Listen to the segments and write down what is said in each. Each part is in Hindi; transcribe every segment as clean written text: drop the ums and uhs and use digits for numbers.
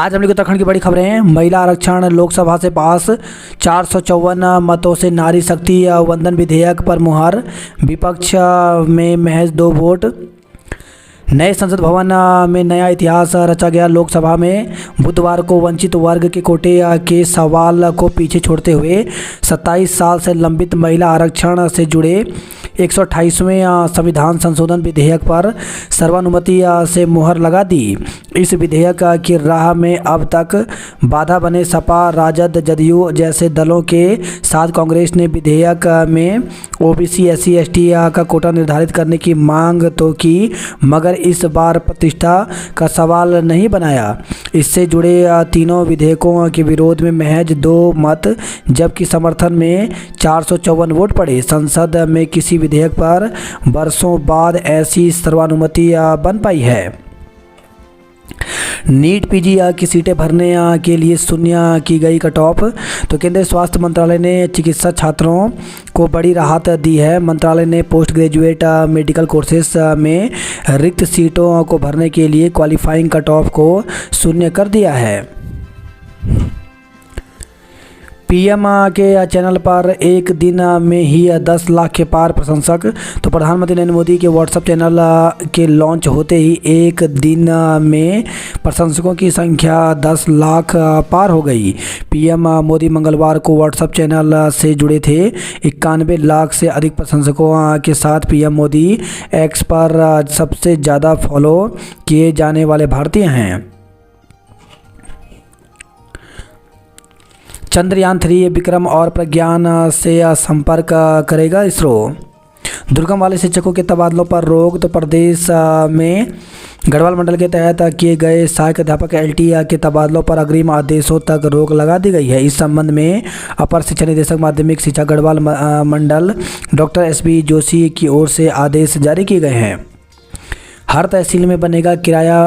आज हम लोग उत्तराखंड की बड़ी खबरें हैं। महिला आरक्षण लोकसभा से पास, 454 मतों से नारी शक्ति वंदन विधेयक पर मुहर, विपक्ष में महज 2 वोट। नए संसद भवन में नया इतिहास रचा गया। लोकसभा में बुधवार को वंचित वर्ग के कोटे के सवाल को पीछे छोड़ते हुए 27 साल से लंबित महिला आरक्षण से जुड़े 128वें संविधान संशोधन विधेयक पर सर्वानुमति से मुहर लगा दी। इस विधेयक की राह में अब तक बाधा बने सपा, राजद, जदयू जैसे दलों के साथ कांग्रेस ने विधेयक में ओबीसी, एससी, एसटी का कोटा निर्धारित करने की मांग तो की, मगर इस बार प्रतिष्ठा का सवाल नहीं बनाया। इससे जुड़े तीनों विधेयकों के विरोध में महज 2 मत जबकि समर्थन में 454 वोट पड़े। संसद में किसी विधेयक पर बरसों बाद ऐसी सर्वानुमति बन पाई है। नीट पीजी की सीटें भरने के लिए शून्य की गई कट ऑफ। तो केंद्रीय स्वास्थ्य मंत्रालय ने चिकित्सा छात्रों को बड़ी राहत दी है। मंत्रालय ने पोस्ट ग्रेजुएट मेडिकल कोर्सेज में रिक्त सीटों को भरने के लिए क्वालिफाइंग कट ऑफ को शून्य कर दिया है। पीएम के चैनल पर एक दिन में ही 10 लाख के पार प्रशंसक। तो प्रधानमंत्री नरेंद्र मोदी के व्हाट्सएप चैनल के लॉन्च होते ही एक दिन में प्रशंसकों की संख्या 10 लाख पार हो गई। पीएम मोदी मंगलवार को व्हाट्सएप चैनल से जुड़े थे। 91 लाख से अधिक प्रशंसकों के साथ पीएम मोदी एक्स पर सबसे ज़्यादा फॉलो किए जाने वाले भारतीय हैं। चंद्रयान 3 विक्रम और प्रज्ञान से संपर्क करेगा इसरो। दुर्गम वाले शिक्षकों के तबादलों पर रोक। तो प्रदेश में गढ़वाल मंडल के तहत किए गए सहायक अध्यापक एलटी के तबादलों पर अग्रिम आदेशों तक रोक लगा दी गई है। इस संबंध में अपर शिक्षा निदेशक माध्यमिक शिक्षा गढ़वाल मंडल डॉक्टर एसबी जोशी की ओर से आदेश जारी किए गए हैं। हर तहसील में बनेगा किराया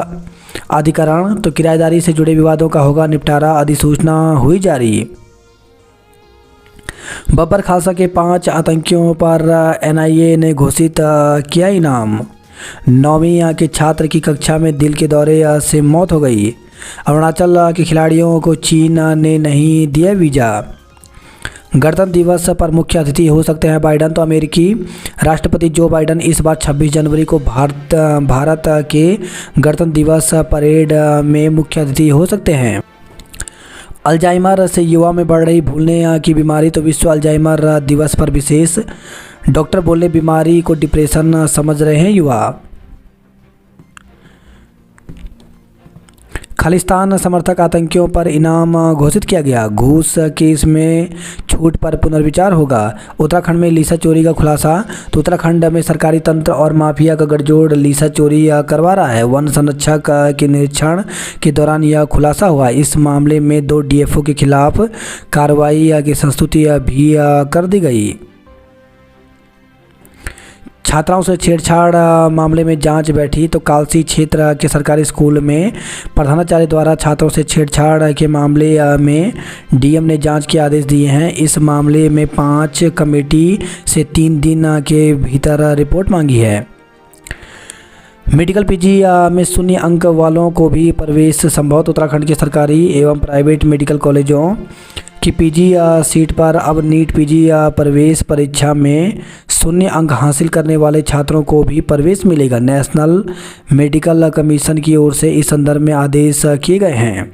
अधिकरण। तो किराएदारी से जुड़े विवादों का होगा निपटारा। अधिसूचना हुई जारी। बब्बर खालसा के 5 आतंकियों पर एनआईए ने घोषित किया इनाम। 9वीं के छात्र की कक्षा में दिल के दौरे से मौत हो गई। अरुणाचल के खिलाड़ियों को चीन ने नहीं दिया वीज़ा। गणतंत्र दिवस पर मुख्य अतिथि हो सकते हैं बाइडन। तो अमेरिकी राष्ट्रपति जो बाइडन इस बार 26 जनवरी को भारत के गणतंत्र दिवस परेड में मुख्य अतिथि हो सकते हैं। अल्जाइमर से युवा में बढ़ रही भूलने की बीमारी। तो विश्व अल्जाइमर दिवस पर विशेष। डॉक्टर बोले बीमारी को डिप्रेशन समझ रहे हैं युवा। खालिस्तान समर्थक आतंकियों पर इनाम घोषित किया गया। घूस केस में छूट पर पुनर्विचार होगा। उत्तराखंड में लीसा चोरी का खुलासा। तो उत्तराखंड में सरकारी तंत्र और माफिया का गठजोड़ लीसा चोरी करवा रहा है। वन संरक्षक के निरीक्षण के दौरान यह खुलासा हुआ। इस मामले में 2 डीएफओ के खिलाफ कार्रवाई की संस्तुति भी कर दी गई। छात्राओं से छेड़छाड़ मामले में जांच बैठी। तो कालसी क्षेत्र के सरकारी स्कूल में प्रधानाचार्य द्वारा छात्रों से छेड़छाड़ के मामले में डीएम ने जांच के आदेश दिए हैं। इस मामले में 5 कमेटी से 3 दिन के भीतर रिपोर्ट मांगी है। मेडिकल पीजी में शून्य अंक वालों को भी प्रवेश संभव। उत्तराखंड के सरकारी एवं प्राइवेट मेडिकल कॉलेजों की पीजी सीट पर अब नीट पीजी प्रवेश परीक्षा में शून्य अंक हासिल करने वाले छात्रों को भी प्रवेश मिलेगा। नेशनल मेडिकल कमीशन की ओर से इस संदर्भ में आदेश किए गए हैं।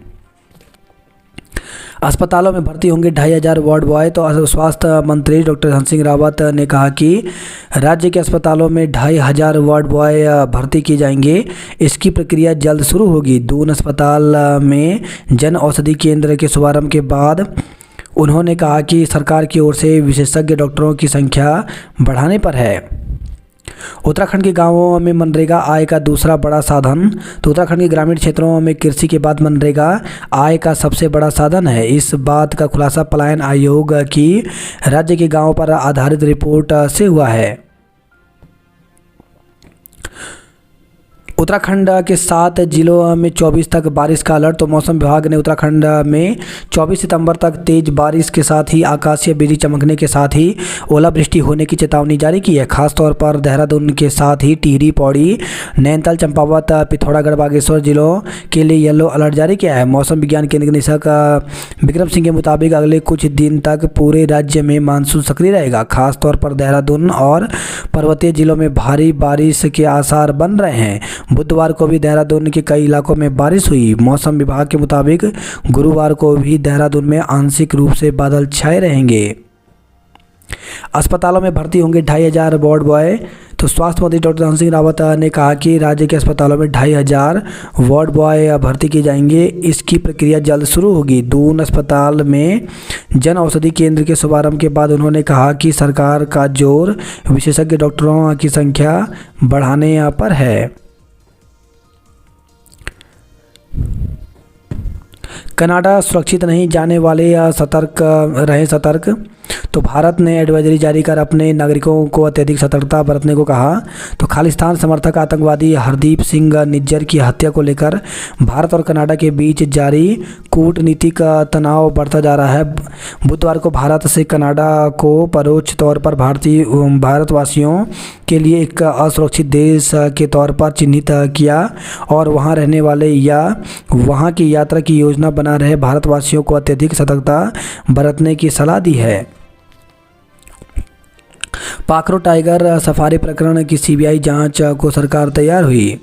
अस्पतालों में भर्ती होंगे 2500 वार्ड बॉय। तो स्वास्थ्य मंत्री डॉक्टर धन सिंह रावत ने कहा कि राज्य के अस्पतालों में 2500 वार्ड बॉय भर्ती किए जाएंगे। इसकी प्रक्रिया जल्द शुरू होगी। दून अस्पताल में जन औषधि केंद्र के शुभारंभ के बाद उन्होंने कहा कि सरकार की ओर से विशेषज्ञ डॉक्टरों की संख्या बढ़ाने पर है। उत्तराखंड के गांवों में मनरेगा आय का दूसरा बड़ा साधन। तो उत्तराखंड के ग्रामीण क्षेत्रों में कृषि के बाद मनरेगा आय का सबसे बड़ा साधन है। इस बात का खुलासा पलायन आयोग की राज्य के गांवों पर आधारित रिपोर्ट से हुआ है। उत्तराखंड के 7 जिलों में 24 तक बारिश का अलर्ट। तो मौसम विभाग ने उत्तराखंड में 24 सितंबर तक तेज बारिश के साथ ही आकाशीय बिजली चमकने के साथ ही ओलावृष्टि होने की चेतावनी जारी की है। खासतौर पर देहरादून के साथ ही टिहरी, पौड़ी, नैनीताल, चंपावत, पिथौरागढ़, बागेश्वर जिलों के लिए येलो अलर्ट जारी किया है। मौसम विज्ञान केंद्र के निदेशक विक्रम सिंह के मुताबिक अगले कुछ दिन तक पूरे राज्य में मानसून सक्रिय रहेगा। खासतौर पर देहरादून और पर्वतीय जिलों में भारी बारिश के आसार बन रहे हैं। बुधवार को भी देहरादून के कई इलाकों में बारिश हुई। मौसम विभाग के मुताबिक गुरुवार को भी देहरादून में आंशिक रूप से बादल छाए रहेंगे। अस्पतालों में भर्ती होंगे 2500 वार्ड बॉय। तो स्वास्थ्य मंत्री डॉक्टर धन सिंह रावत ने कहा कि राज्य के अस्पतालों में 2500 वार्ड बॉय भर्ती किए जाएंगे। इसकी प्रक्रिया जल्द शुरू होगी। दून अस्पताल में जन औषधि केंद्र के शुभारंभ के बाद उन्होंने कहा कि सरकार का जोर विशेषज्ञ डॉक्टरों की संख्या बढ़ाने पर है। कनाडा सुरक्षित नहीं जाने वाले, सतर्क। तो भारत ने एडवाइजरी जारी कर अपने नागरिकों को अत्यधिक सतर्कता बरतने को कहा। तो खालिस्तान समर्थक आतंकवादी हरदीप सिंह निज्जर की हत्या को लेकर भारत और कनाडा के बीच जारी कूटनीतिक तनाव बढ़ता जा रहा है। बुधवार को भारत से कनाडा को परोक्ष तौर पर भारतवासियों के लिए एक असुरक्षित देश के तौर पर चिन्हित किया और वहां रहने वाले या वहां की यात्रा की योजना बना रहे भारतवासियों को अत्यधिक सतर्कता बरतने की सलाह दी है। पाखरो टाइगर सफारी प्रकरण की सीबीआई जांच को सरकार तैयार हुई।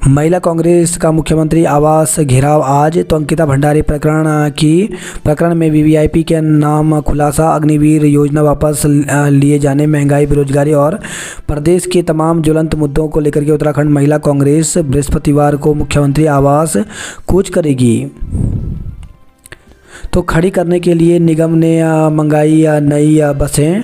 महिला कांग्रेस का मुख्यमंत्री आवास घेराव आज। तो अंकिता भंडारी प्रकरण में वीवीआईपी के नाम खुलासा, अग्निवीर योजना वापस लिए जाने, महंगाई, बेरोजगारी और प्रदेश के तमाम ज्वलंत मुद्दों को लेकर के उत्तराखंड महिला कांग्रेस बृहस्पतिवार को मुख्यमंत्री आवास कूच करेगी। तो खड़ी करने के लिए निगम ने मंगाई नई बसें।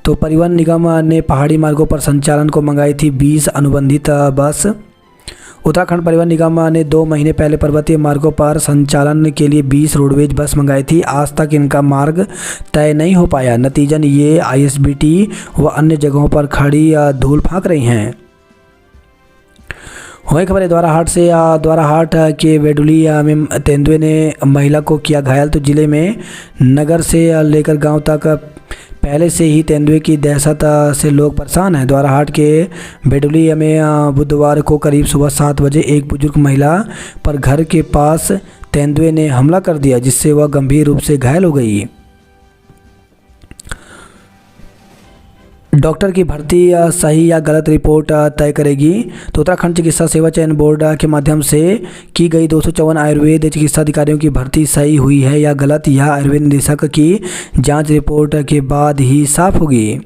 तो परिवहन निगम ने पहाड़ी मार्गों पर संचालन को मंगाई थी 20 अनुबंधित बस। उत्तराखंड परिवहन निगम ने 2 महीने पहले पर्वतीय मार्गों पर संचालन के लिए 20 रोडवेज बस मंगाई थी। आज तक इनका मार्ग तय नहीं हो पाया। नतीजन ये आईएसबीटी व अन्य जगहों पर खड़ी धूल फांक रही हैं। वही खबर है द्वाराहाट के वेडुली में तेंदुए ने महिला को किया घायल। तो जिले में नगर से लेकर गांव तक पहले से ही तेंदुए की दहशत से लोग परेशान हैं। द्वाराहाट के बेडुली में बुधवार को करीब सुबह 7 बजे एक बुजुर्ग महिला पर घर के पास तेंदुए ने हमला कर दिया, जिससे वह गंभीर रूप से घायल हो गई। डॉक्टर की भर्ती सही या गलत रिपोर्ट तय करेगी। तो उत्तराखंड चिकित्सा सेवा चयन बोर्ड के माध्यम से की गई 254 आयुर्वेद चिकित्सा अधिकारियों की भर्ती सही हुई है या गलत, यह आयुर्वेद निदेशक की जांच रिपोर्ट के बाद ही साफ होगी।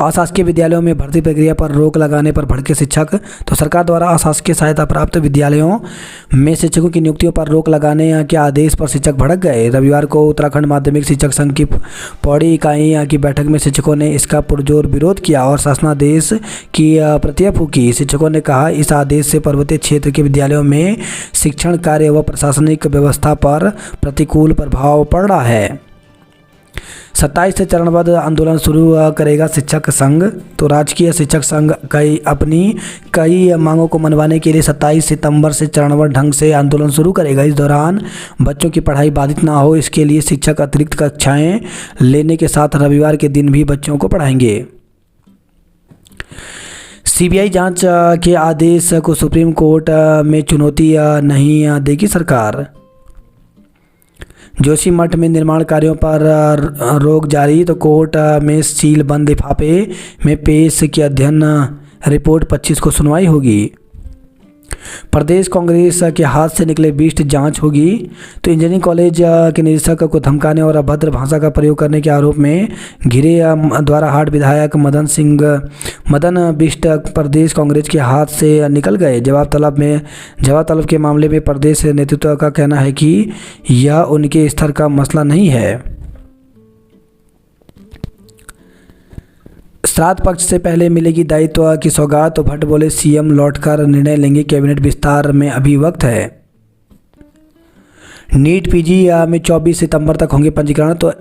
अशासकीय विद्यालयों में भर्ती प्रक्रिया पर रोक लगाने पर भड़के शिक्षक। तो सरकार द्वारा अशासकीय सहायता प्राप्त विद्यालयों में शिक्षकों की नियुक्तियों पर रोक लगाने के आदेश पर शिक्षक भड़क गए। रविवार को उत्तराखंड माध्यमिक शिक्षक संघ की पौड़ी इकाई की बैठक में शिक्षकों ने इसका पुरजोर विरोध किया और शासनादेश की प्रतिज्ञा फूकी। शिक्षकों ने कहा, इस आदेश से पर्वतीय क्षेत्र के विद्यालयों में शिक्षण कार्य व प्रशासनिक व्यवस्था पर प्रतिकूल प्रभाव पड़ रहा है। 27 से चरणबद्ध आंदोलन शुरू करेगा शिक्षक संघ। तो राजकीय शिक्षक संघ अपनी कई मांगों को मनवाने के लिए 27 सितंबर से चरणबद्ध ढंग से आंदोलन शुरू करेगा। इस दौरान बच्चों की पढ़ाई बाधित ना हो, इसके लिए शिक्षक अतिरिक्त कक्षाएं लेने के साथ रविवार के दिन भी बच्चों को पढ़ाएंगे। सीबीआई जांच के आदेश को सुप्रीम कोर्ट में चुनौती नहीं देगी सरकार। जोशीमठ में निर्माण कार्यों पर रोक जारी। तो कोर्ट में सील बंद लिफाफे में पेश की अध्ययन रिपोर्ट 25 को सुनवाई होगी। प्रदेश कांग्रेस के हाथ से निकले 20 जांच होगी। तो इंजीनियरिंग कॉलेज के निदेशक को धमकाने और अभद्र भाषा का प्रयोग करने के आरोप में घिरे द्वाराहाट विधायक मदन बिष्ट प्रदेश कांग्रेस के हाथ से निकल गए। जवाब तलब के मामले में प्रदेश नेतृत्व का कहना है कि यह उनके स्तर का मसला नहीं है। श्राद्ध पक्ष से पहले मिलेगी दायित्व की सौगात। तो भट्ट बोले, सीएम लौटकर निर्णय लेंगे, कैबिनेट विस्तार में अभी वक्त है। नीट पीजी में 24 सितंबर तक होंगे पंजीकरण। तो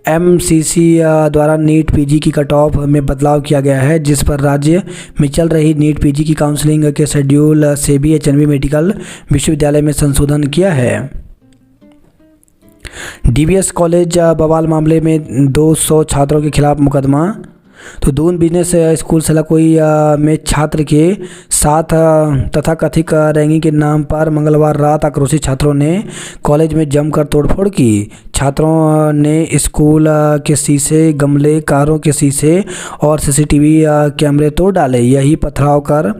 एमसीसी द्वारा नीट पीजी की कट ऑफ में बदलाव किया गया है, जिस पर राज्य में चल रही नीट पीजी की काउंसलिंग के शेड्यूल से भी एचएनबी मेडिकल विश्वविद्यालय में संशोधन किया है। डीवीएस कॉलेज बवाल मामले में 200 छात्रों के खिलाफ मुकदमा। तो दून बिजनेस स्कूल सलाकोई में छात्र के साथ तथाकथित रैगिंग के नाम पर मंगलवार रात आक्रोशित छात्रों ने कॉलेज में जमकर तोड़फोड़ की। छात्रों ने स्कूल के शीशे, गमले, कारों के शीशे और सीसीटीवी कैमरे तोड़ डाले। यही पथराव कर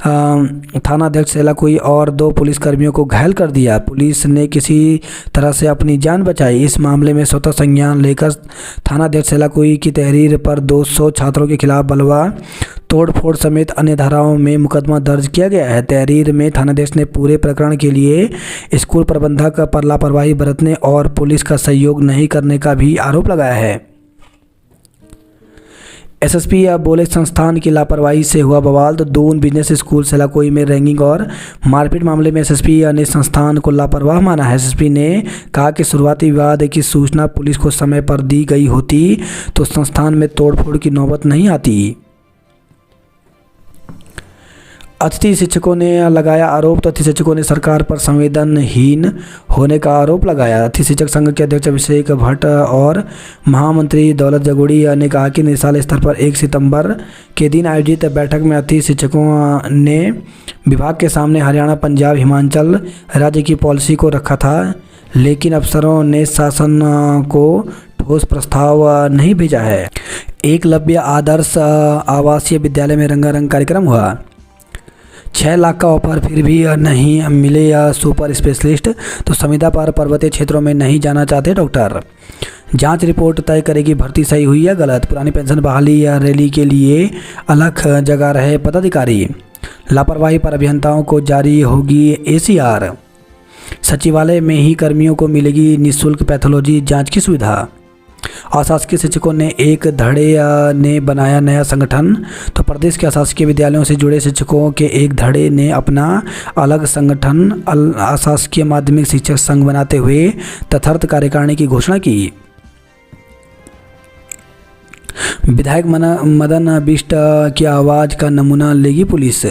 थानाध्यक्ष सेलाकोई और 2 पुलिसकर्मियों को घायल कर दिया। पुलिस ने किसी तरह से अपनी जान बचाई। इस मामले में स्वतः संज्ञान लेकर थानाध्यक्ष सेलाकोई की तहरीर पर 200 छात्रों के खिलाफ बलवा तोड़फोड़ समेत अन्य धाराओं में मुकदमा दर्ज किया गया है। तहरीर में थानाध्यक्ष ने पूरे प्रकरण के लिए स्कूल प्रबंधक पर लापरवाही बरतने और पुलिस का सहयोग नहीं करने का भी आरोप लगाया है। एसएसपी बोले संस्थान की लापरवाही से हुआ बवाल। तो दून बिजनेस स्कूल सेलाकोई में रैगिंग और मारपीट मामले में एसएसपी ने संस्थान को लापरवाह माना है। एसएसपी ने कहा कि शुरुआती विवाद की सूचना पुलिस को समय पर दी गई होती तो संस्थान में तोड़फोड़ की नौबत नहीं आती। अतिथि शिक्षकों ने लगाया आरोप। तो अतिथि शिक्षकों ने सरकार पर संवेदनहीन होने का आरोप लगाया। अतिथि शिक्षक संघ के अध्यक्ष अभिषेक भट्ट और महामंत्री दौलत जगोड़ी ने कहा कि निदेशालय स्तर पर 1 सितंबर के दिन आयोजित बैठक में अतिथि शिक्षकों ने विभाग के सामने हरियाणा, पंजाब, हिमाचल राज्य की पॉलिसी को रखा था, लेकिन अफसरों ने शासन को ठोस प्रस्ताव नहीं भेजा है। एकलव्य आदर्श आवासीय विद्यालय में रंगारंग कार्यक्रम हुआ। 6 लाख का ऑफर फिर भी नहीं मिले सुपर स्पेशलिस्ट। तो संविदा पर पर्वतीय क्षेत्रों में नहीं जाना चाहते डॉक्टर। जांच रिपोर्ट तय करेगी भर्ती सही हुई या गलत। पुरानी पेंशन बहाली या रैली के लिए अलग जगह रहे पदाधिकारी। लापरवाही पर अभियंताओं को जारी होगी एसीआर। सचिवालय में ही कर्मियों को मिलेगी निःशुल्क पैथोलॉजी जांच की सुविधा। अशासकीय शिक्षकों ने एक धड़े ने बनाया नया संगठन। तो प्रदेश के अशासकीय विद्यालयों से जुड़े शिक्षकों के एक धड़े ने अपना अलग संगठन अशासकीय माध्यमिक शिक्षक संघ बनाते हुए तथार्थ कार्यकारिणी की घोषणा की। विधायक मदन बिष्ट की आवाज का नमूना लेगी पुलिस।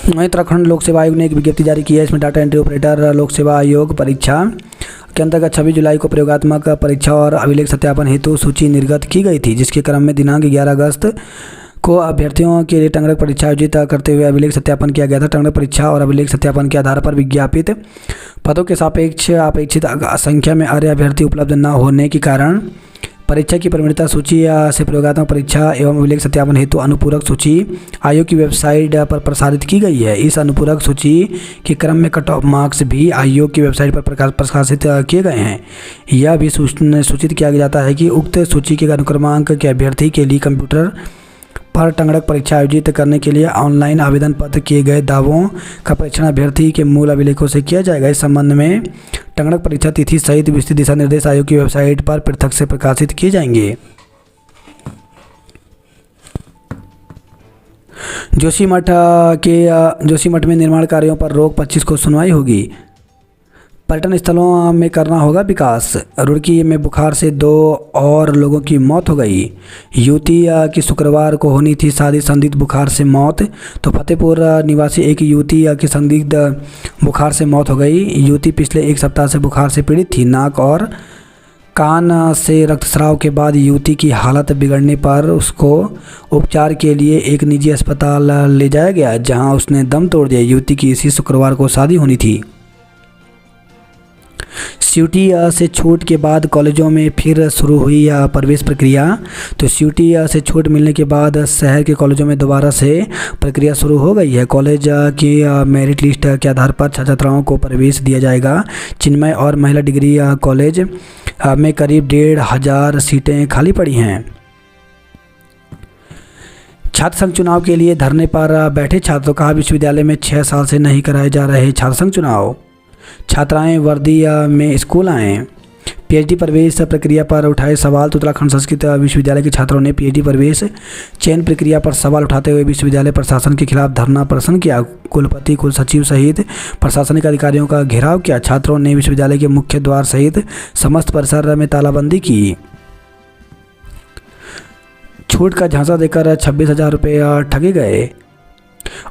उत्तराखंड लोक सेवा आयोग ने एक विज्ञप्ति जारी की है। इसमें डाटा एंट्री ऑपरेटर लोक सेवा आयोग परीक्षा के अंतर्गत 26 जुलाई को प्रयोगात्मक परीक्षा और अभिलेख सत्यापन हेतु सूची निर्गत की गई थी, जिसके क्रम में दिनांक 11 अगस्त को अभ्यर्थियों के लिए टंगड़क परीक्षा आयोजित करते हुए अभिलेख सत्यापन किया गया था। टंगड़क परीक्षा और अभिलेख सत्यापन के आधार पर विज्ञापित पदों के सापेक्ष अपेक्षित संख्या में अर्ह अभ्यर्थी उपलब्ध न होने के कारण परीक्षा की परिणीता सूची से प्रयोगात्मक परीक्षा एवं अभिलेख सत्यापन हेतु अनुपूरक सूची आयोग की वेबसाइट पर प्रसारित की गई है। इस अनुपूरक सूची के क्रम में कट ऑफ मार्क्स भी आयोग की वेबसाइट पर प्रकाशित किए गए हैं। यह भी सूचित किया जाता है कि उक्त सूची के अनुक्रमांक के अभ्यर्थी के लिए कंप्यूटर पर टंगड़क परीक्षा आयोजित करने के लिए ऑनलाइन आवेदन पत्र किए गए दावों का परीक्षण अभ्यर्थी के मूल अभिलेखों से किया जाएगा। इस संबंध में टंगड़क परीक्षा तिथि सहित विस्तृत दिशा निर्देश आयोग की वेबसाइट पर पृथक से प्रकाशित किए जाएंगे। जोशीमठ में निर्माण कार्यों पर रोक 25 को सुनवाई होगी। पर्यटन स्थलों में करना होगा विकास। रुड़की में बुखार से 2 और लोगों की मौत हो गई। युवती की शुक्रवार को होनी थी शादी, संदिग्ध बुखार से मौत। तो फतेहपुर निवासी एक युवती की संदिग्ध बुखार से मौत हो गई। युवती पिछले 1 सप्ताह से बुखार से पीड़ित थी। नाक और कान से रक्तस्राव के बाद युवती की हालत बिगड़ने पर उसको उपचार के लिए एक निजी अस्पताल ले जाया गया, जहां उसने दम तोड़ दिया। युवती की इसी शुक्रवार को शादी होनी थी। सीयूटी से छूट के बाद कॉलेजों में फिर शुरू हुई प्रवेश प्रक्रिया। तो सीयूटी से छूट मिलने के बाद शहर के कॉलेजों में दोबारा से प्रक्रिया शुरू हो गई है। कॉलेज की मेरिट लिस्ट के आधार पर छात्राओं को प्रवेश दिया जाएगा। चिन्मय और महिला डिग्री कॉलेज में करीब 1,500 सीटें खाली पड़ी हैं। छात्र संघ चुनाव के लिए धरने पर बैठे छात्रों, कहा विश्वविद्यालय में 6 साल से नहीं कराए जा रहे छात्र संघ चुनाव। छात्राएं वर्दी में स्कूल आएँ। पीएचडी प्रवेश प्रक्रिया पर उठाए सवाल। तो उत्तराखंड संस्कृत विश्वविद्यालय के छात्रों ने पीएचडी प्रवेश चयन प्रक्रिया पर सवाल उठाते हुए विश्वविद्यालय प्रशासन के खिलाफ धरना प्रदर्शन किया। कुलपति, कुल सचिव सहित प्रशासनिक अधिकारियों का घेराव किया। छात्रों ने विश्वविद्यालय के मुख्य द्वार सहित समस्त परिसर में तालाबंदी की। छूट का झांसा देकर 26,000 रुपये ठगे गए।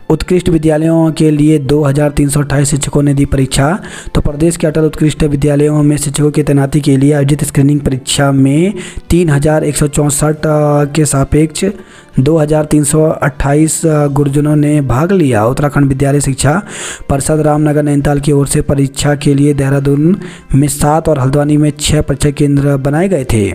उत्कृष्ट विद्यालयों के लिए 2,328 शिक्षकों ने दी परीक्षा। तो प्रदेश के अटल उत्कृष्ट विद्यालयों में शिक्षकों की तैनाती के लिए आयोजित स्क्रीनिंग परीक्षा में 3,164 के सापेक्ष 2,328 गुरुजनों ने भाग लिया। उत्तराखंड विद्यालय शिक्षा परिषद रामनगर नैनीताल की ओर से परीक्षा के लिए देहरादून में 7 और हल्द्वानी में 6 परीक्षा केंद्र बनाए गए थे।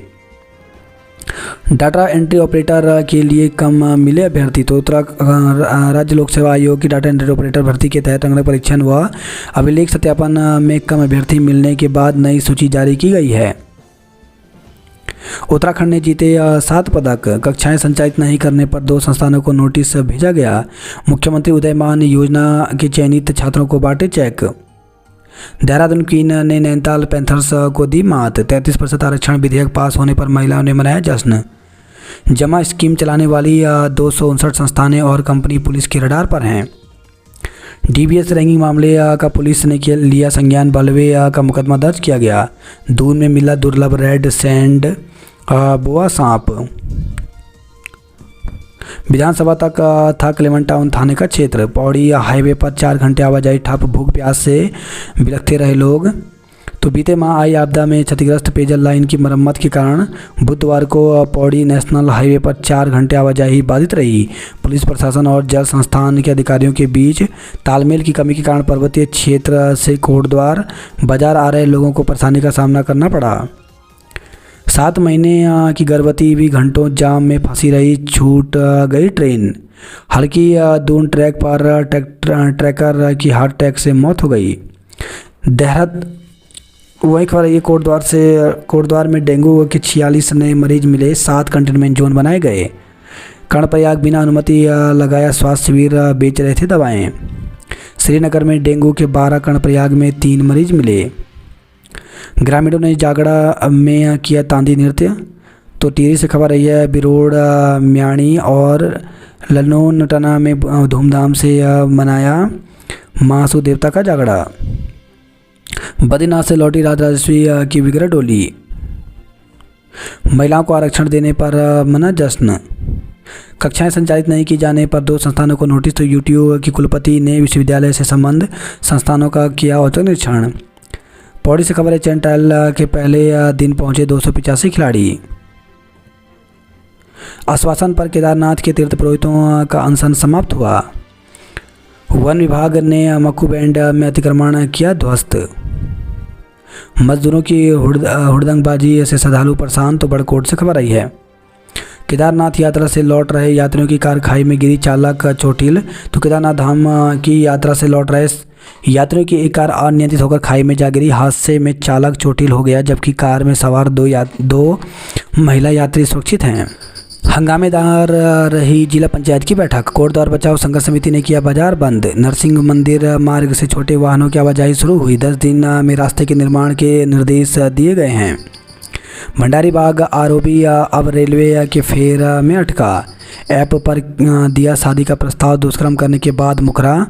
डाटा एंट्री ऑपरेटर के लिए कम मिले अभ्यर्थी। तो राज्य लोक सेवा आयोग की डाटा एंट्री ऑपरेटर भर्ती के तहत अंगरक्षक परीक्षण व अभिलेख सत्यापन में कम अभ्यर्थी मिलने के बाद नई सूची जारी की गई है। उत्तराखंड ने जीते 7 पदक। कक्षाएं संचालित नहीं करने पर 2 संस्थानों को नोटिस भेजा गया। मुख्यमंत्री उदयमान योजना के चयनित छात्रों को बांटे चेक। देहरादून क्वीन ने नैनीताल पैंथर्स को दी मात। 33% आरक्षण विधेयक पास होने पर महिलाओं ने मनाया जश्न। जमा स्कीम चलाने वाली 259 संस्थानें और कंपनी पुलिस के रडार पर हैं। डीबीएस रैंकिंग मामले का पुलिस ने लिया संज्ञान। बलवे का मुकदमा दर्ज किया गया। दून में मिला दुर्लभ रेड सैंड बोआ सांप। विधानसभा तक था क्लेमेंट टाउन थाने का क्षेत्र। पौड़ी हाईवे पर 4 घंटे आवाजाही ठप। भूख प्यास से बिलखते रहे लोग। तो बीते माह आई आपदा में क्षतिग्रस्त पेयजल लाइन की मरम्मत के कारण बुधवार को पौड़ी नेशनल हाईवे पर 4 घंटे आवाजाही बाधित रही। पुलिस प्रशासन और जल संस्थान के अधिकारियों के बीच तालमेल की कमी के कारण पर्वतीय क्षेत्र से कोटद्वार बाजार आ रहे लोगों को परेशानी का सामना करना पड़ा। 7 महीने की गर्भवती भी घंटों जाम में फंसी रही। छूट गई ट्रेन। हल्की दून ट्रैक पर ट्रैकर की हार्ट अटैक से मौत हो गई। वही खबर ये कोटद्वार में डेंगू के 46 नए मरीज मिले। 7 कंटेनमेंट जोन बनाए गए। कर्णप्रयाग बिना अनुमति लगाया स्वास्थ्य शिविर बेच रहे थे दवाएं। श्रीनगर में डेंगू के 12, कर्णप्रयाग में 3 मरीज मिले। ग्रामीणों ने जागड़ा में किया तांदी नृत्य। तो टिहरी से खबर रही है बिरोड़, म्याणी और ललनोन टना में धूमधाम से मनाया महासू देवता का जागड़ा। बद्रीनाथ से लौटी राजराजेश्वरी की विग्रह डोली। महिलाओं को आरक्षण देने पर मना जश्न। कक्षाएं संचालित नहीं की जाने पर 2 संस्थानों को नोटिस। तो यूटीयू की कुलपति ने विश्वविद्यालय से संबंध संस्थानों का किया औचक निरीक्षण। पौड़ी से खबर है चैन ट्रायल के पहले दिन पहुंचे 285 खिलाड़ी। आश्वासन पर केदारनाथ के तीर्थ पुरोहितों का अनशन समाप्त हुआ। वन विभाग ने मक्खू बैंड में अतिक्रमण किया ध्वस्त। मजदूरों की हुड़दंगबाजी से श्रद्धालु परेशान। तो बड़कोट से खबर आई है केदारनाथ यात्रा से लौट रहे यात्रियों की कार खाई में गिरी, चालक चोटिल। तो केदारनाथ धाम की यात्रा से लौट रहे यात्रियों की एक कार अनियंत्रित होकर खाई में जा गिरी। हादसे में चालक चोटिल हो गया जबकि कार में सवार 2 महिला यात्री सुरक्षित हैं। हंगामेदार रही जिला पंचायत की बैठक। कोटद्वार बचाओ संघर्ष समिति ने किया बाजार बंद। नरसिंह मंदिर मार्ग से छोटे वाहनों की आवाजाही शुरू हुई। 10 दिन में रास्ते के निर्माण के निर्देश दिए गए हैं। भंडारी बाग आरोपी अब रेलवे के फेर में अटका। ऐप पर दिया शादी का प्रस्ताव, दुष्कर्म करने के बाद मुकरा।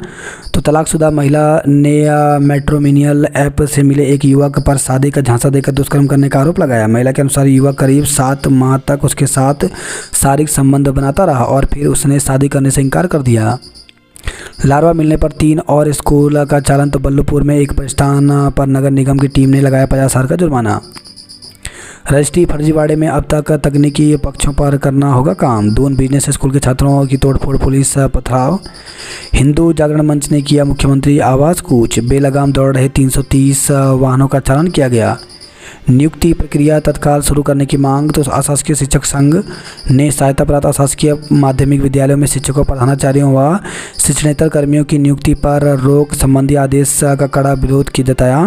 तो तलाकशुदा महिला ने मैट्रिमोनियल ऐप से मिले एक युवक पर शादी का झांसा देकर दुष्कर्म करने का आरोप लगाया। महिला के अनुसार युवक करीब 7 माह तक उसके साथ शारीरिक संबंध बनाता रहा और फिर उसने शादी करने से इनकार कर दिया। लार्वा मिलने पर 3 और स्कूल का चालान। तो बल्लभपुर में एक प्रतिष्ठान पर नगर निगम की टीम ने लगाया 50,000 का जुर्माना। रजिस्ट्री फर्जीवाड़े में अब तक तकनीकी पक्षों पर करना होगा काम। दून बिजनेस स्कूल के छात्रों की तोड़फोड़, पुलिस पथराव। हिंदू जागरण मंच ने किया मुख्यमंत्री आवास कूच। बेलगाम दौड़ रहे 330 वाहनों का चालान किया गया। नियुक्ति प्रक्रिया तत्काल शुरू करने की मांग। तो अशासकीय शिक्षक संघ ने सहायता प्राप्त अशासकीय माध्यमिक विद्यालयों में शिक्षकों, प्रधानाचार्यों व शिक्षणेतर कर्मियों की नियुक्ति पर रोक संबंधी आदेश का कड़ा विरोध किया जताया।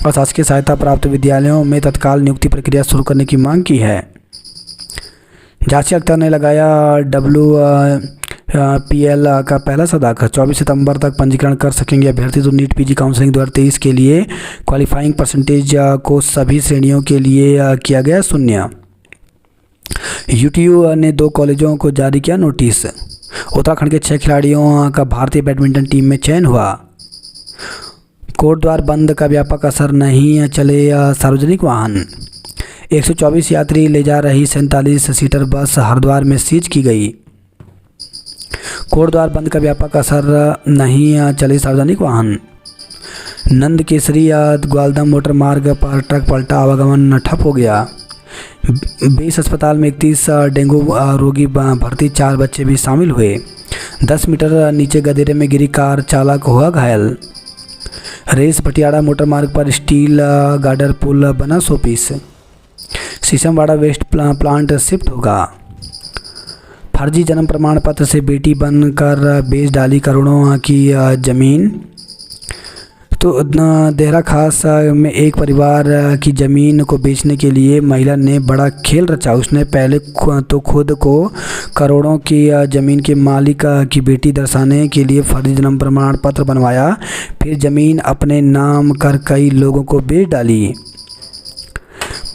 अशासकीय सहायता प्राप्त विद्यालयों में तत्काल नियुक्ति प्रक्रिया शुरू करने की मांग की है। झांसी अख्तर ने लगाया पीएल का पहला सदाक 24 सितंबर तक पंजीकरण कर सकेंगे अभ्यर्थी। तो नीट पीजी काउंसलिंग 2023 के लिए क्वालिफाइंग परसेंटेज को सभी श्रेणियों के लिए किया गया 0। यूटीयू ने 2 कॉलेजों को जारी किया नोटिस। उत्तराखंड के 6 खिलाड़ियों का भारतीय बैडमिंटन टीम में चयन हुआ। कोट द्वार बंद का व्यापक असर नहीं, चले सार्वजनिक वाहन। 124 यात्री ले जा रही 47 सीटर बस हरिद्वार में सीज की गई। कोट द्वार बंद का व्यापक असर नहीं, चले सार्वजनिक वाहन। नंद केसरी ग्वालदम मोटर मार्ग पर ट्रक पलटा, आवागमन ठप हो गया। 20 अस्पताल में 31 डेंगू रोगी भर्ती, 4 बच्चे भी शामिल हुए। 10 मीटर नीचे गदेरे में गिरी कार, चालक हुआ घायल। रेस पटियाला मोटर मार्ग पर स्टील गार्डर पुल बना 100 पीस। शीशमवाड़ा वेस्ट प्लांट शिफ्ट होगा। फर्जी जन्म प्रमाण पत्र से बेटी बनकर बेच डाली करोड़ों की ज़मीन। तो देहरा खास में एक परिवार की ज़मीन को बेचने के लिए महिला ने बड़ा खेल रचा। उसने पहले तो खुद को करोड़ों की ज़मीन के मालिक की बेटी दर्शाने के लिए फर्जी जन्म प्रमाण पत्र बनवाया, फिर ज़मीन अपने नाम कर कई लोगों को बेच डाली।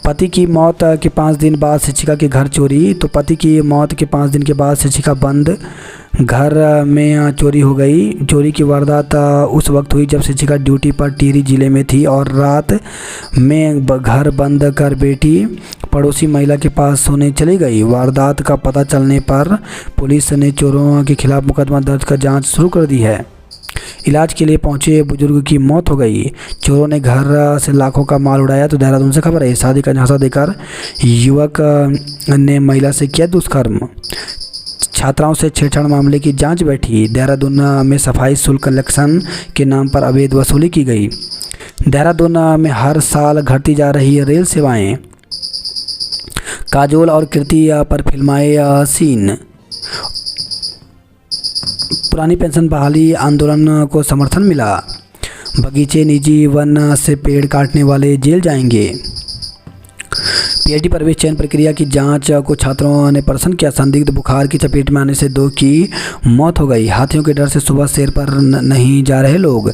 पति की मौत के 5 दिन बाद शिक्षिका के घर चोरी। तो पति की मौत के 5 दिन के बाद शिक्षिका बंद घर में चोरी हो गई। चोरी की वारदात उस वक्त हुई जब शिक्षिका ड्यूटी पर टिहरी जिले में थी और रात में घर बंद कर बेटी पड़ोसी महिला के पास सोने चली गई। वारदात का पता चलने पर पुलिस ने चोरों के खिलाफ मुकदमा दर्ज कर जांच शुरू कर दी है। इलाज के लिए पहुंचे बुजुर्ग की मौत हो गई। चोरों ने घर से लाखों का माल उड़ाया। तो देहरादून से खबर है, शादी का झांसा देकर युवक ने महिला से किया दुष्कर्म। छात्राओं से छेड़छाड़ मामले की जांच बैठी। देहरादून में सफाई शुल्क कलेक्शन के नाम पर अवैध वसूली की गई। देहरादून में हर साल घटती जा रही रेल सेवाएं। काजोल और कीर्ति पर फिल्माए सीन। पुरानी पेंशन बहाली आंदोलन को समर्थन मिला। बगीचे निजी वन से पेड़ काटने वाले जेल जाएंगे। पीएचडी प्रवेश चयन प्रक्रिया की जांच को छात्रों ने प्रश्न किया। संदिग्ध बुखार की चपेट में आने से 2 की मौत हो गई। हाथियों के डर से सुबह सैर पर नहीं जा रहे लोग।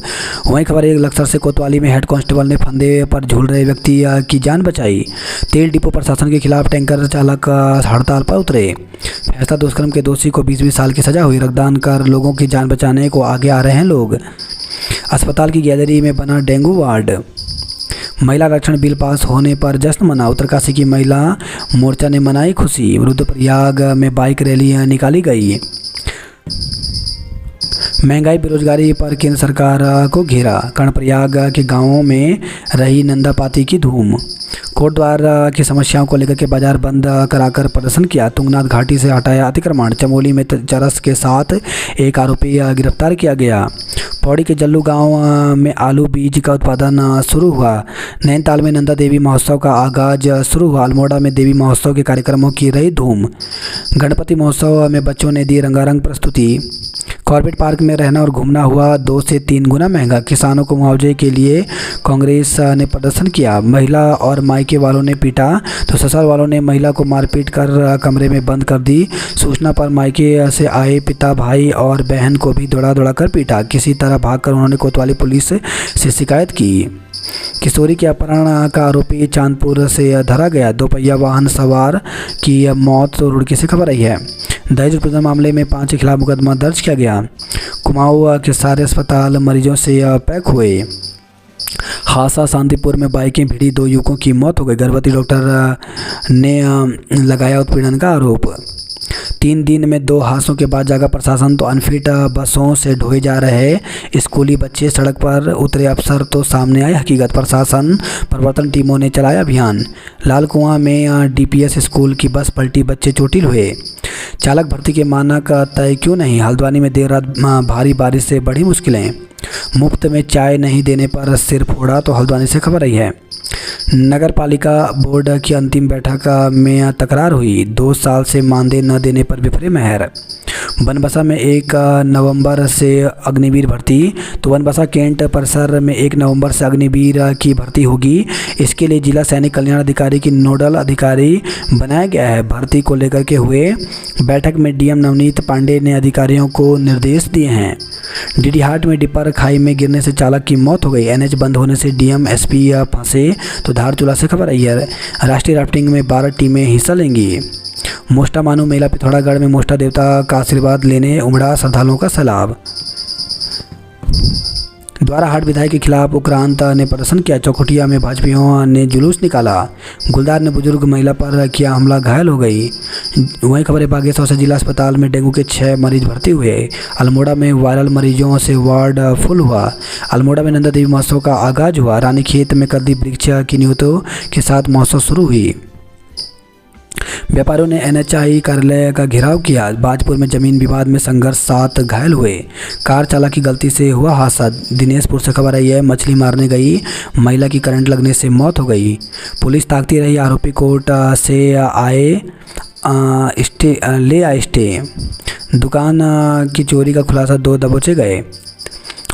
वहीं खबर एक लक्सर से कोतवाली में हेड कांस्टेबल ने फंदे पर झूल रहे व्यक्ति की जान बचाई। तेल डिपो प्रशासन के खिलाफ टैंकर चालक हड़ताल पर उतरे। फैसला, दुष्कर्म के दोषी को 20-20 साल की सजा हुई। रक्तदान कर लोगों की जान बचाने को आगे आ रहे हैं लोग। अस्पताल की गैलरी में बना डेंगू वार्ड। महिला आरक्षण बिल पास होने पर जश्न मना। उत्तरकाशी की महिला मोर्चा ने मनाई खुशी। रुद्रप्रयाग में बाइक रैली निकाली गई। महंगाई बेरोजगारी पर केंद्र सरकार को घेरा। कर्णप्रयाग के गांवों में रही नंदापाती की धूम। कोट द्वार की समस्याओं को लेकर के बाजार बंद कराकर प्रदर्शन किया। तुंगनाथ घाटी से हटाया अतिक्रमण। चमोली में चरस के साथ एक आरोपी गिरफ्तार किया गया। पौड़ी के जल्लू गांव में आलू बीज का उत्पादन शुरू हुआ। नैनीताल में नंदा देवी महोत्सव का आगाज शुरू हुआ। अल्मोड़ा में देवी महोत्सव के कार्यक्रमों की रही धूम। गणपति महोत्सव में बच्चों ने दी रंगारंग प्रस्तुति। कॉर्बेट पार्क में रहना और घूमना हुआ 2 से 3 गुना महंगा। किसानों को मुआवजे के लिए कांग्रेस ने प्रदर्शन किया। महिला और मायके वालों ने पीटा तो ससुराल वालों ने महिला को मारपीट कर कमरे में बंद कर दी। सूचना पर मायके से आए पिता, भाई और बहन को भी दौड़ा दौड़ा कर पीटा। किसी तरह भागकर उन्होंने कोतवाली पुलिस से शिकायत की। किशोरी के अपहरण का आरोपी चांदपुर से धरा गया। 2 पहिया वाहन सवार की मौत। तो रुड़की से खबर आई है। दहेज उत्पीड़न मामले में 5 के खिलाफ मुकदमा दर्ज किया गया। कुमाऊं के सारे अस्पताल मरीजों से पैक हुए। हादसा, शांतिपुर में बाइकें भिड़ी, 2 युवकों की मौत हो गई। गर्भवती डॉक्टर ने लगाया उत्पीड़न का आरोप। 3 दिन में 2 हादसों के बाद जागा प्रशासन। तो अनफिट बसों से ढोए जा रहे स्कूली बच्चे, सड़क पर उतरे अफसर तो सामने आई हकीकत। प्रशासन प्रवर्तन टीमों ने चलाया अभियान। लालकुआं में डीपीएस स्कूल की बस पलटी, बच्चे चोटिल हुए। चालक भर्ती के मानक तय क्यों नहीं। हल्द्वानी में देर रात भारी बारिश से बढ़ी मुश्किलें। मुफ्त में चाय नहीं देने पर सिर फोड़ा। तो हल्द्वानी से खबर आई है। नगर पालिका बोर्ड की अंतिम बैठक में तकरार हुई। 2 साल से मानदेय न देने पर बिफरे मेहर। बनबसा में 1 नवंबर से अग्निवीर भर्ती। तो बनबसा कैंट परिसर में 1 नवंबर से अग्निवीर की भर्ती होगी। इसके लिए जिला सैनिक कल्याण अधिकारी की नोडल अधिकारी बनाया गया है। भर्ती को लेकर के हुए बैठक में डीएम नवनीत पांडे ने अधिकारियों को निर्देश दिए हैं। डीडीहाट में डिपर खाई में गिरने से चालक की मौत हो गई। एनएच बंद होने से डीएम एसपी फंसे। तो धारचूला से खबर आई है। राष्ट्रीय राफ्टिंग में 12 टीमें हिस्सा लेंगी। मोष्टा मानू मेला पिथौरागढ़ में मोष्टा देवता का आशीर्वाद लेने उमड़ा श्रद्धालुओं का सैलाब। द्वाराहाट विधायक के खिलाफ उक्रांत ने प्रदर्शन किया। चौखुटिया में भाजपाइयों ने जुलूस निकाला। गुलदार ने बुजुर्ग महिला पर किया हमला, घायल हो गई। वहीं खबर है बागेश्वर से जिला अस्पताल में डेंगू के 6 मरीज भर्ती हुए। अल्मोड़ा में वायरल मरीजों से वार्ड फुल हुआ। अल्मोड़ा में नंदा देवी महोत्सव का आगाज हुआ। रानीखेत में कद्दी वृक्ष की न्यूतों के साथ महोत्सव शुरू हुई। व्यापारियों ने एनएचआई कार्यालय का घेराव किया। बाजपुर में जमीन विवाद में संघर्ष, 7 घायल हुए। कार चालक की गलती से हुआ हादसा। दिनेशपुर से खबर आई है। मछली मारने गई महिला की करंट लगने से मौत हो गई। पुलिस ताकती रही। आरोपी कोर्ट से ले आए स्टे। दुकान की चोरी का खुलासा, 2 दबोचे गए।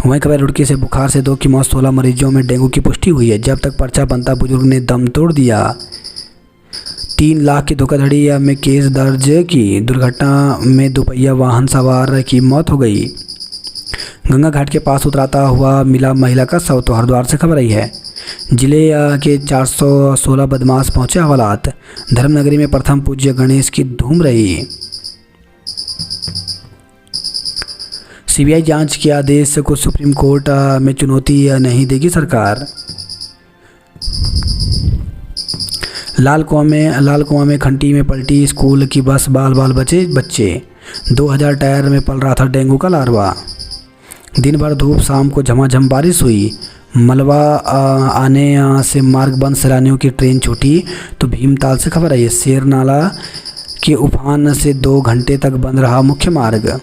वहीं खबर रुड़की से बुखार से 2 की मौत, 16 मरीजों में डेंगू की पुष्टि हुई है। जब तक पर्चा बनता बुजुर्ग ने दम तोड़ दिया। 3 लाख की धोखाधड़ी में केस दर्ज की। दुर्घटना में दोपहिया वाहन सवार की मौत हो गई। गंगा घाट के पास उतराता हुआ मिला महिला का शव। तो हरिद्वार से खबर आई है। जिले के 416 बदमाश पहुंचे हवालात। धर्मनगरी में प्रथम पूज्य गणेश की धूम रही। सीबीआई जांच के आदेश को सुप्रीम कोर्ट में चुनौती नहीं देगी सरकार। लाल कुआं में खंटी में पलटी स्कूल की बस, बाल बचे बच्चे। 2000 टायर में पल रहा था डेंगू का लार्वा। दिन भर धूप, शाम को झमाझम बारिश हुई। मलबा आने से मार्ग बंद, सैलानियों की ट्रेन छूटी। तो भीमताल से खबर आई है। शेर नाला के उफान से 2 घंटे तक बंद रहा मुख्य मार्ग।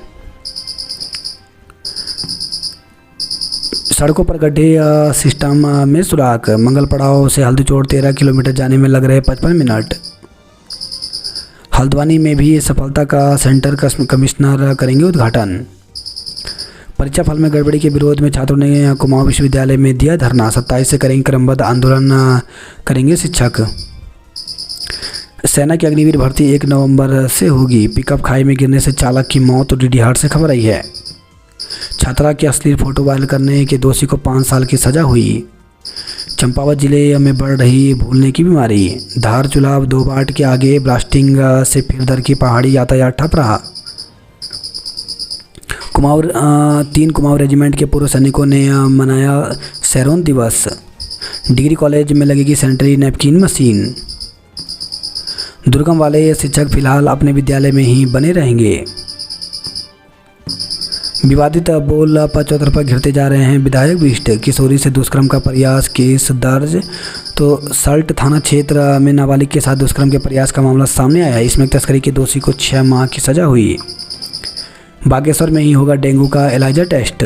सड़कों पर गड्ढे, सिस्टम में सुराख। मंगल पड़ाव से हल्दीचोड़ 13 किलोमीटर जाने में लग रहे 55 मिनट। हल्द्वानी में भी सफलता का सेंटर कमिश्नर करेंगे उद्घाटन। परीक्षा फल में गड़बड़ी के विरोध में छात्रों ने कुमाऊं विश्वविद्यालय में दिया धरना। 27 से करेंगे क्रमबद्ध आंदोलन, करेंगे शिक्षक। सेना की अग्निवीर भर्ती 1 नवंबर से होगी। पिकअप खाई में गिरने से चालक की मौत। तो डीडीहाट से खबर आई है। छात्रा की अश्लील फोटो वायरल करने के दोषी को 5 साल की सजा हुई। चंपावत जिले में बढ़ रही भूलने की बीमारी। धारचूला 2 बाट के आगे ब्लास्टिंग से फिर दर की पहाड़ी, यातायात ठप रहा। 3 कुमाऊं रेजिमेंट के पूर्व सैनिकों ने मनाया सैरोन दिवस। डिग्री कॉलेज में लगेगी सैनिटरी नैपकिन मशीन। दुर्गम वाले शिक्षक फिलहाल अपने विद्यालय में ही बने रहेंगे। विवादित बोल पर चौतरफा घिरते जा रहे हैं विधायक विष्ट। किशोरी से दुष्कर्म का प्रयास, केस दर्ज। तो सल्ट थाना क्षेत्र में नाबालिग के साथ दुष्कर्म के प्रयास का मामला सामने आया है। इसमें तस्करी के दोषी को 6 माह की सजा हुई। बागेश्वर में ही होगा डेंगू का एलाइजा टेस्ट।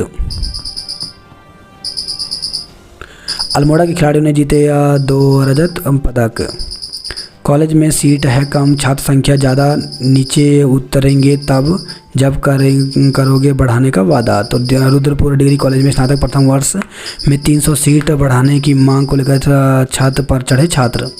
अल्मोड़ा के खिलाड़ियों ने जीते 2 रजत पदक। कॉलेज में सीट है कम, छात्र संख्या ज़्यादा, नीचे उतरेंगे तब जब करोगे बढ़ाने का वादा। तो रुद्रपुर डिग्री कॉलेज में स्नातक प्रथम वर्ष में 300 सीट बढ़ाने की मांग को लेकर छत पर चढ़े छात्र।